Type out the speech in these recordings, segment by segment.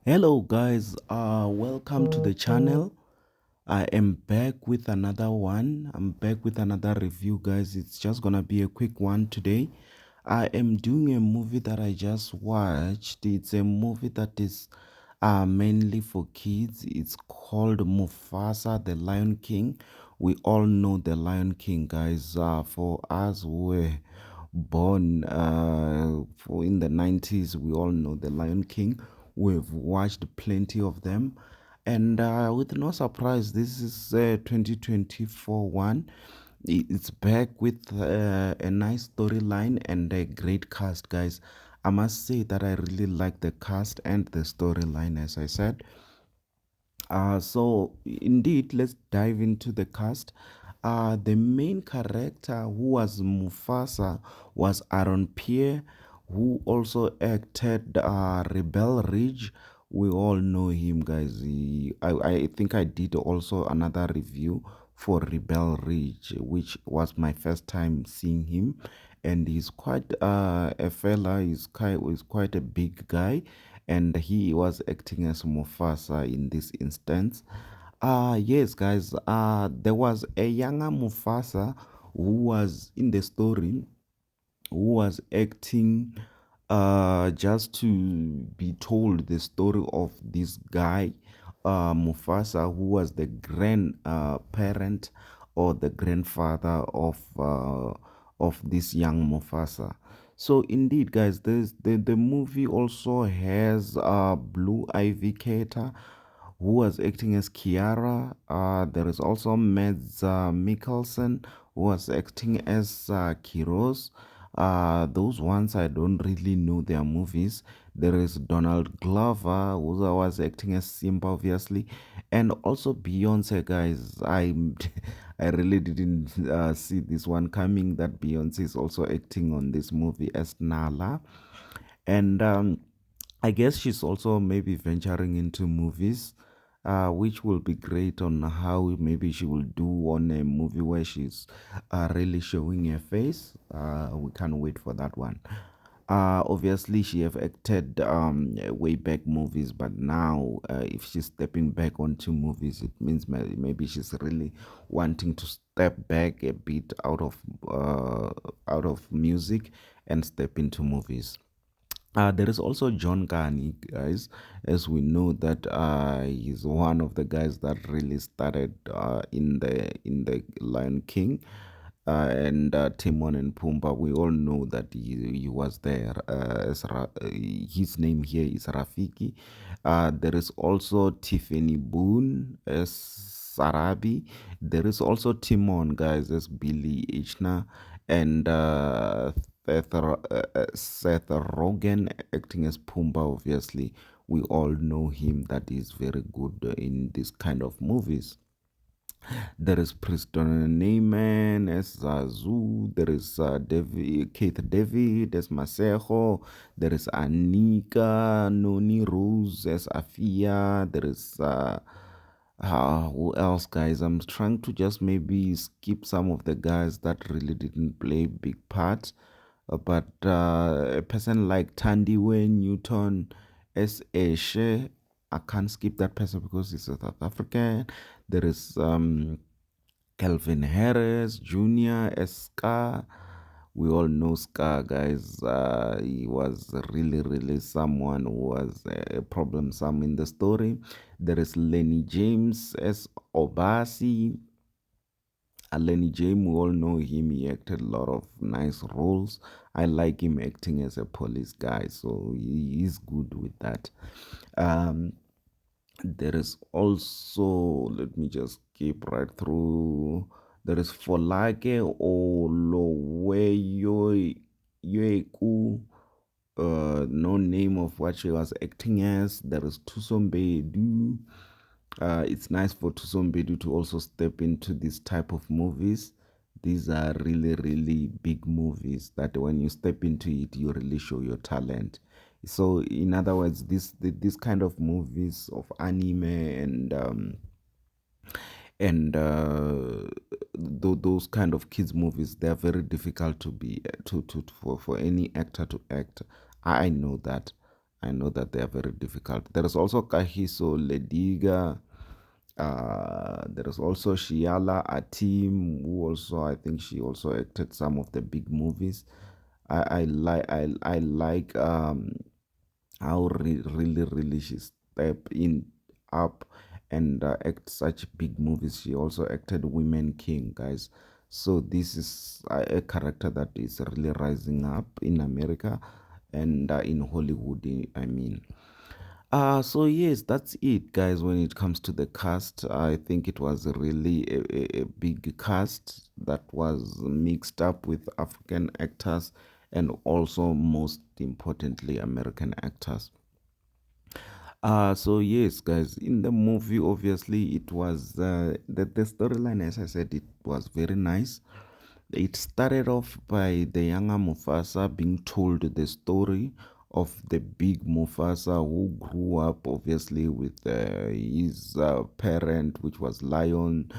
Hello guys, welcome to the channel. I am back with another one. I'm back with another review, guys. It's just gonna be a quick one today. I am doing a movie that I just watched. It's a movie that is mainly for kids. It's called Mufasa, the Lion King. We all know the Lion King, guys. For us who were born for in the 90s, we all know the Lion King. We've watched plenty of them. And with no surprise, this is 2024 one. It's back with a nice storyline and a great cast, guys. I must say that I really like the cast and the storyline, as I said. So indeed, let's dive into the cast. The main character who was Mufasa was Aaron Pierre, who also acted Rebel Ridge. We all know him, guys. I think I did also another review for Rebel Ridge, which was my first time seeing him, and he's quite a fella. He's quite a big guy, and he was acting as Mufasa in this instance. Yes, guys. There was a younger Mufasa who was in the story, who was acting just to be told the story of this guy, Mufasa, who was the grand parent or the grandfather of this young Mufasa. So indeed, guys, the movie also has Blue Ivy Carter, who was acting as Kiara. There is also Mads Mikkelsen, who was acting as Kiros. Those ones I don't really know their movies. There is Donald Glover, who was acting as Simba, obviously, and also Beyonce. Guys, I I really didn't see this one coming. That Beyonce is also acting on this movie as Nala, and I guess she's also maybe venturing into movies, which will be great on how maybe she will do on a movie where she's really showing her face. We can't wait for that one. Obviously, she have acted way back movies, but now if she's stepping back onto movies, it means maybe she's really wanting to step back a bit out of music and step into movies. There is also John Carney, guys, as we know that he's one of the guys that really started in the Lion King and Timon and Pumbaa. We all know that he was there. His name here is Rafiki. There is also Tiffany Boone as Sarabi. There is also Timon, guys, as Billy Eichner, and Seth Rogen acting as Pumbaa. Obviously, we all know him. That is very good in this kind of movies. There is Preston Neyman as Zazu. There is Keith David as Masejo. There is Anika Noni Rose as Afia. There is who else, guys? I'm trying to just maybe skip some of the guys that really didn't play big parts. But a person like Tandiwe Newton as Eshe, I can't skip that person because he's a South African. There is Calvin Harris Jr. as Scar. We all know Scar, guys. He was really someone who was a problem some in the story. There is Lenny James as Obasi. Lenny James, we all know him. He acted a lot of nice roles. I like him acting as a police guy, so he is good with that. Um, there is also, let me just keep right through. There is Folake Oloweyoeku, no name of what she was acting as. There is Tusombe Edu. It's nice for Tusombe Edu to also step into this type of movies. These are really big movies that when you step into it, you really show your talent. So, in other words, this kind of movies of anime and those kind of kids movies, they are very difficult to be to for any actor to act. I know that. I know that they are very difficult. There is also Kahiso Lediga. There is also Shiala Atim, who also, I think she also acted some of the big movies. I like how really she step in up and act such big movies. She also acted Women King, guys. So this is a character that is really rising up in America and in Hollywood. I mean. So yes, that's it, guys. When it comes to the cast, I think it was really a big cast that was mixed up with African actors and also, most importantly, American actors. So yes, guys, in the movie, obviously, it was the storyline. As I said, it was very nice. It started off by the younger Mufasa being told the story of the big Mufasa who grew up obviously with his parent, which was lion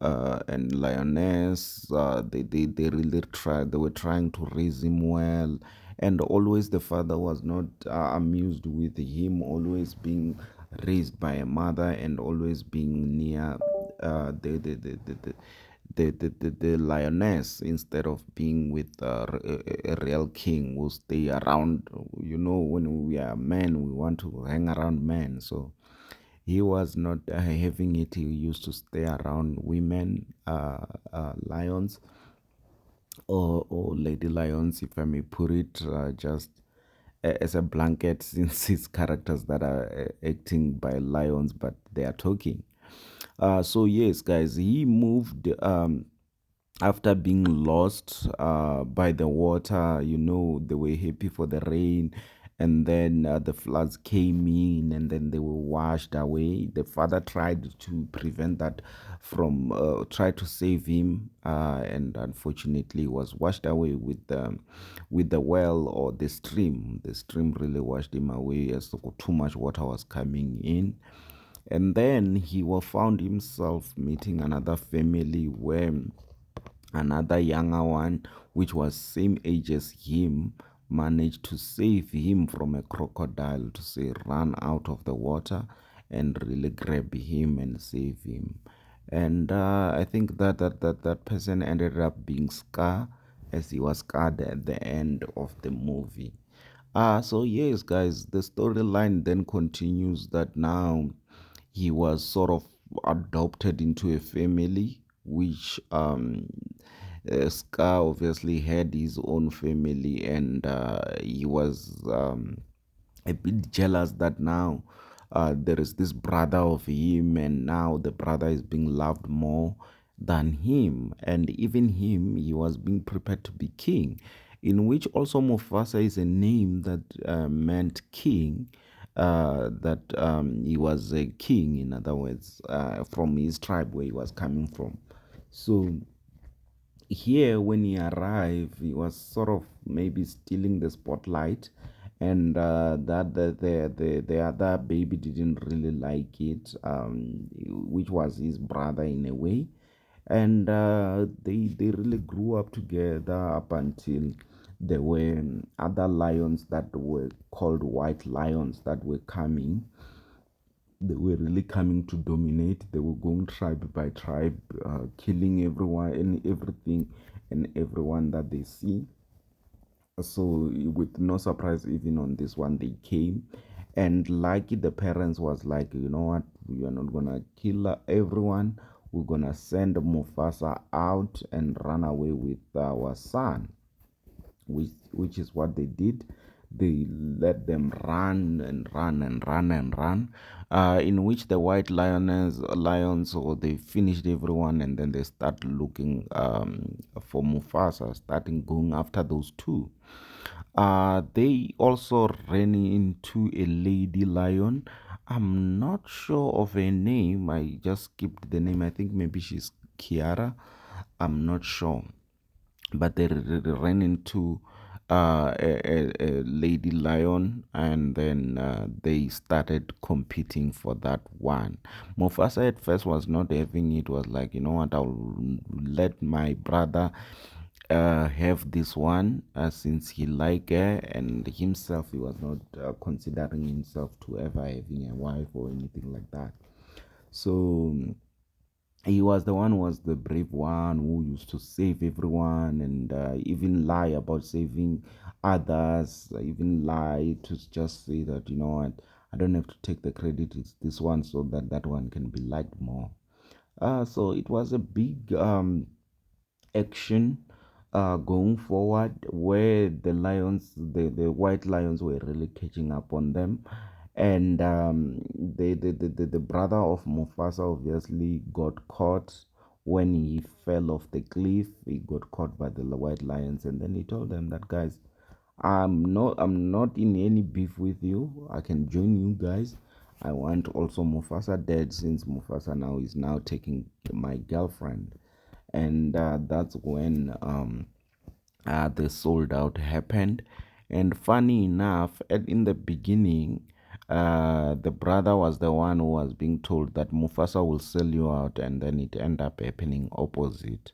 and lioness. They really tried, they were trying to raise him well. And always the father was not amused with him always being raised by a mother and always being near uh, the, the, the, the, the the lioness instead of being with a real king who stay around. You know, when we are men, we want to hang around men. So he was not having it. He used to stay around women, lions, or lady lions, if I may put it, just as a blanket, since his characters that are acting by lions, but they are talking. So yes, guys, he moved after being lost by the water. You know, they were happy for the rain, and then the floods came in, and then they were washed away. The father tried to prevent that from, try to save him, and unfortunately was washed away with the well or the stream. The stream really washed him away as too much water was coming in. And then he was found himself meeting another family where another younger one, which was same age as him, managed to save him from a crocodile, to say run out of the water and really grab him and save him. And I think that person ended up being Scar, as he was scarred at the end of the movie. So yes, guys, the storyline then continues that now he was sort of adopted into a family, which Scar obviously had his own family, and he was a bit jealous that now there is this brother of him, and now the brother is being loved more than him, and even him, he was being prepared to be king, in which also Mufasa is a name that meant king. That he was a king, in other words, from his tribe where he was coming from. So here, when he arrived, he was sort of maybe stealing the spotlight, and that the other baby didn't really like it, which was his brother in a way. And they really grew up together up until there were other lions that were called white lions that were coming. They were really coming to dominate. They were going tribe by tribe, killing everyone and everything and everyone that they see. So, with no surprise, even on this one, they came. And like the parents was like, you know what, we are not gonna kill everyone. We're gonna send Mufasa out and run away with our son, which is what they did. They let them run and run and run and run, in which the white lions, or they finished everyone, and then they start looking for Mufasa, starting going after those two. They also ran into a lady lion. I'm not sure of her name. I just skipped the name. I think maybe she's Kiara. I'm not sure, but they ran into a lady lion, and then they started competing for that one. Mufasa at first was not having it, was like, you know what, I'll let my brother have this one since he liked her, and himself he was not considering himself to ever having a wife or anything like that. So he was the one who was the brave one who used to save everyone and even lie about saving others, even lie to just say that, you know what, I don't have to take the credit, it's this one, so that that one can be liked more. So it was a big action going forward, where the lions, the white lions, were really catching up on them. And the brother of Mufasa obviously got caught when he fell off the cliff. He got caught by the white lions, and then he told them that, guys, I'm not in any beef with you. I can join you guys. I want also Mufasa dead, since Mufasa now is now taking my girlfriend. And that's when the sold out happened. And funny enough, in the beginning, the brother was the one who was being told that Mufasa will sell you out, and then it ended up happening opposite.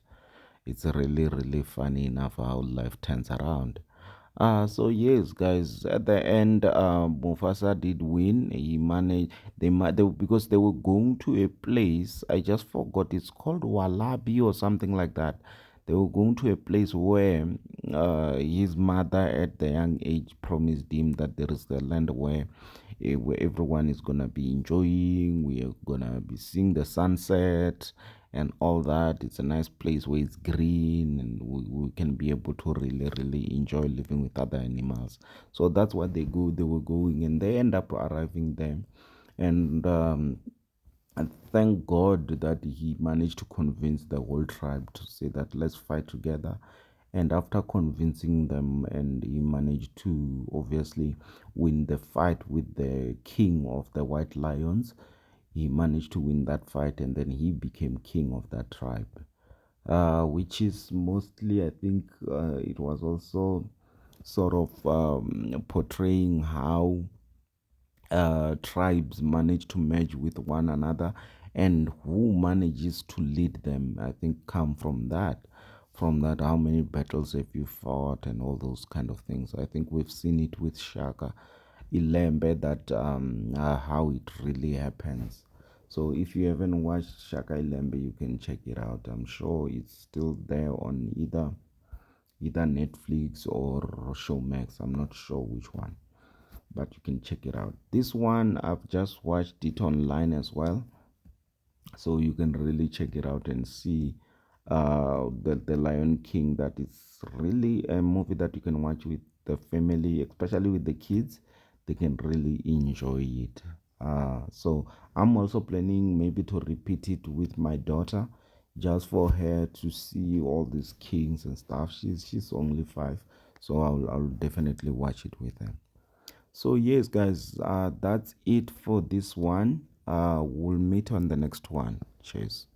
It's really, really funny enough how life turns around. So yes, guys, at the end, Mufasa did win. He managed. Because they were going to a place. I just forgot. It's called Walabi or something like that. They were going to a place where his mother, at the young age, promised him that there is the land where everyone is gonna be enjoying. We are gonna be seeing the sunset and all that. It's a nice place where it's green, and we can be able to really, really enjoy living with other animals. So that's what they were going, and they end up arriving there. And and thank God that he managed to convince the whole tribe to say that let's fight together. And after convincing them, and he managed to obviously win the fight with the king of the white lions. He managed to win that fight, and then he became king of that tribe. Which is mostly, I think, it was also sort of portraying how tribes manage to merge with one another, and who manages to lead them. I think come from that. From that, how many battles have you fought, and all those kind of things. I think we've seen it with Shaka Ilembe, that how it really happens. So if you haven't watched Shaka Ilembe, you can check it out. I'm sure it's still there on either Netflix or Showmax. I'm not sure which one, but you can check it out. This one, I've just watched it online as well, so you can really check it out and see the Lion King. That is really a movie that you can watch with the family, especially with the kids. They can really enjoy it. So I'm also planning maybe to repeat it with my daughter, just for her to see all these kings and stuff. She's only 5, so I'll definitely watch it with her. So yes, guys, that's it for this one. We'll meet on the next one. Cheers.